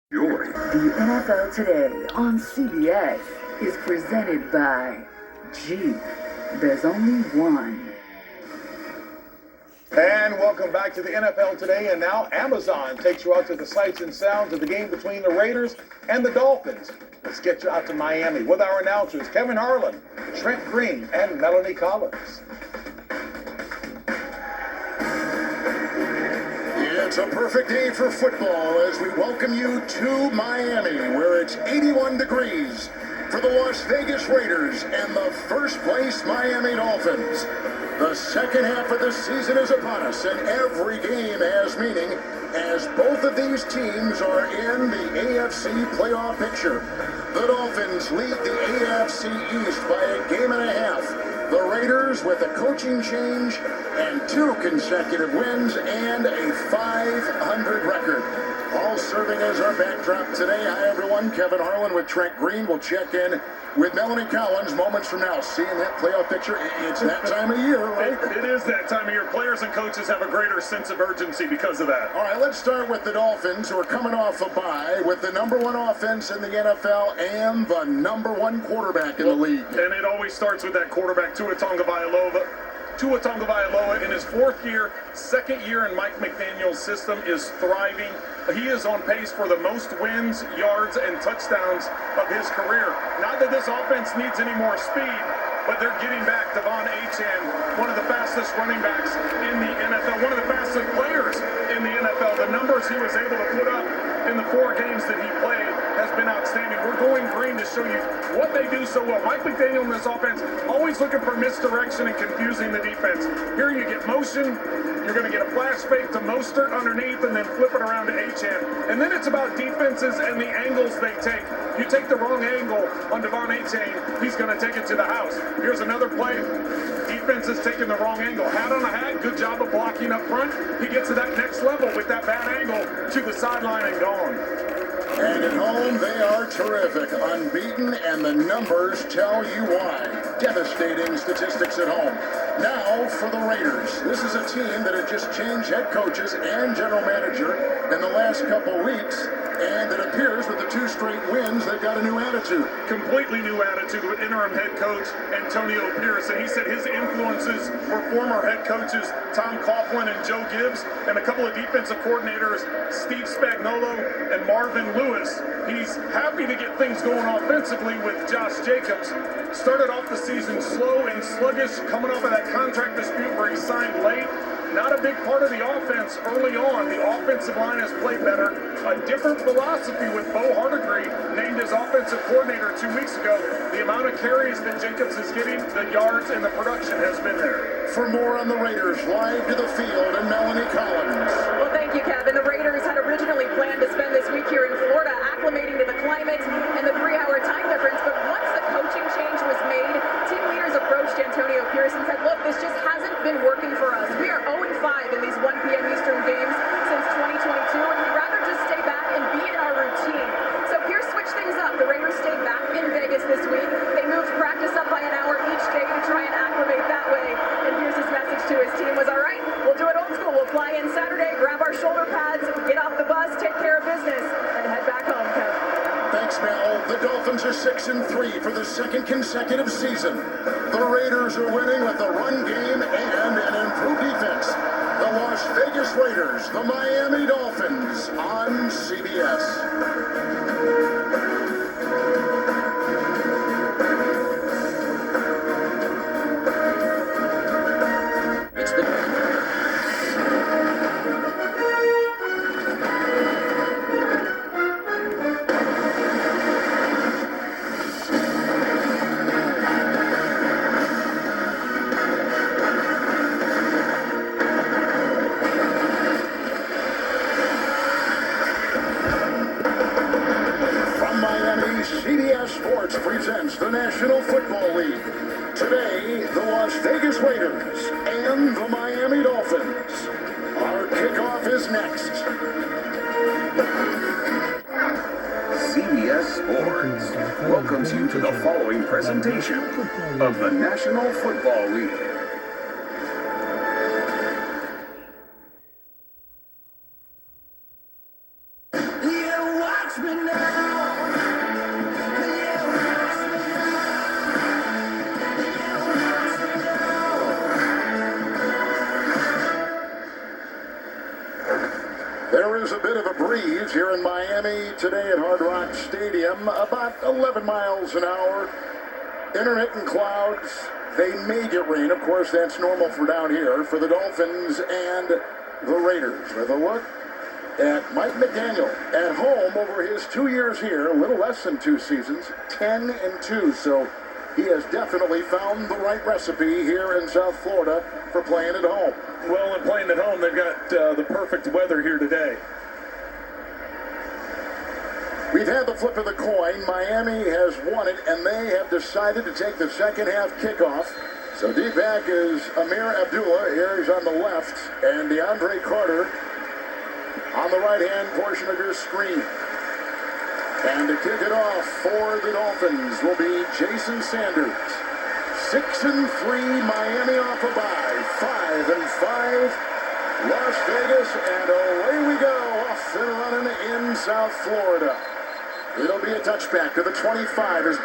The NFL Today on CBS is presented by Jeep. There's only one. And welcome back to the NFL Today. And now Amazon takes you out to the sights and sounds of the game between the Raiders and the Dolphins. Let's get you out to Miami with our announcers, Kevin Harlan, Trent Green, and Melanie Collins. It's a perfect day for football as we welcome you to Miami, where it's 81 degrees for the Las Vegas Raiders and the first place Miami Dolphins. The second half of the season is upon us, and every game has meaning as both of these teams are in the AFC playoff picture. The Dolphins lead the AFC East by a game and a half. The Raiders with a coaching change and 2 consecutive wins and a 500 record. All serving as our backdrop today. Hi, everyone. Kevin Harlan with Trent Green. We'll check in with Melanie Collins moments from now. Seeing that playoff picture, it's that time of year, right? It is that time of year. Players and coaches have a greater sense of urgency because of that. All right, let's start with the Dolphins, who are coming off a bye with the number 1 offense in the NFL and the number 1 quarterback in the league. And it always starts with that quarterback, Tua Tagovailoa in his 4th year, 2nd year in Mike McDaniel's system is thriving. He is on pace for the most wins, yards, and touchdowns of his career. Not that this offense needs any more speed, but they're getting back Devon Achane, one of the fastest running backs in the NFL, one of the fastest players in the NFL. The numbers he was able to put up in the 4 games that he played has been outstanding. We're going green to show you what they do so well. Mike McDaniel in this offense, always looking for misdirection and confusing the defense. Here you get motion, you're going to get a flash fake to Mostert underneath and then flip it around to Achane. And then it's about defenses and the angles they take. You take the wrong angle on Devon Achane, he's going to take it to the house. Here's another play. Defense is taking the wrong angle. Hat on a hat, good job of blocking up front. He gets to that next level with that bad angle to the sideline and gone. And at home, they are terrific, unbeaten, and the numbers tell you why. Devastating statistics at home. Now for the Raiders. This is a team that had just changed head coaches and general manager in the last couple weeks, and it appears with the 2 straight wins, they've got a new attitude. Completely new attitude with interim head coach Antonio Pierce, and he said his influences were former head coaches Tom Coughlin and Joe Gibbs, and a couple of defensive coordinators, Steve Spagnuolo and Marvin Lewis. He's happy to get things going offensively with Josh Jacobs. Started off the season slow and sluggish, coming off of that contract dispute where he signed late. Not a big part of the offense early on. The offensive line has played better. A different philosophy with Bo Hardegree, named as offensive coordinator 2 weeks ago. The amount of carries that Jacobs is getting, the yards, and the production has been there. For more on the Raiders, live to the field, and Melanie Collins. Well, thank you, Kevin. The Raiders had originally planned to spend this week here in Florida acclimating to the climate and the 3-hour time difference, but once the coaching change was made, team leaders approached Antonio Pierce and said, look, this just hasn't been working for us. We are 0-5 in these 1 p.m. Eastern games since 2022, and we'd rather just stay back and be in our routine. So Pierce switched things up. The Raiders stayed back in Vegas this week. They moved practice up by an hour each day to try and acclimate that way. And Pierce's message to his team was, all right, we'll do it old school. We'll fly in Saturday, grab our shoulder pads, get off the bus, take care of business, and head back home, Kevin. Thanks, Mel. The Dolphins are 6-3 for the 2nd consecutive season. The Raiders are winning with a run game and an improved defense. The Las Vegas Raiders, the Miami Dolphins on CBS. CBS Sports presents the National Football League. Today, the Las Vegas Raiders and the Miami Dolphins. Our kickoff is next. CBS Sports welcomes you to the following presentation of the National Football League. You watch There is a bit of a breeze here in Miami today at Hard Rock Stadium, about 11 miles an hour. Intermittent clouds. They may get rain. Of course, that's normal for down here for the Dolphins and the Raiders. With a look at Mike McDaniel at home over his 2 years here, a little less than 2 seasons, 10-2. So he has definitely found the right recipe here in South Florida for playing at home. Well, and playing at home, they've got the perfect weather here today. We've had the flip of the coin. Miami has won it, and they have decided to take the second half kickoff. So deep back is Amir Abdullah. Here he's on the left, and DeAndre Carter on the right-hand portion of your screen. And to kick it off for the Dolphins will be Jason Sanders. 6-3, Miami off a bye. 5-5, Las Vegas, and away we go, off and running in South Florida. It'll be a touchback to the 25 as Bill